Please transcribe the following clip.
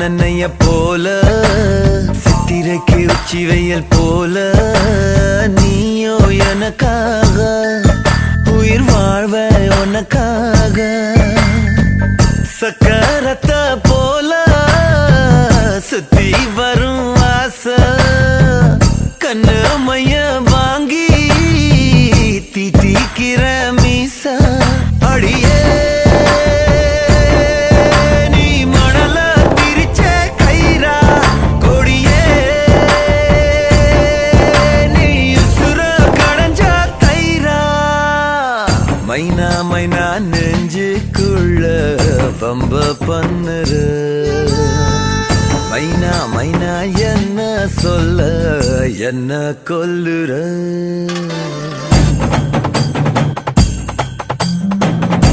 நன்னைய போல சித்திரைக்கு உச்சி வெயில் போல நீயோ எனக்காக உயிர் வாழ்வ உனக்காக சக்கரத்த போல சுத்தி வரும் ஆசை கண்ணு மைய வாங்கி தீட்டிக்கிற மீச அடியே மைனா மைனா நெஞ்சுக்குள்ள வம்ப பண்ணுற மைனா மைனா என்ன சொல்ல என்ன கொல்லுற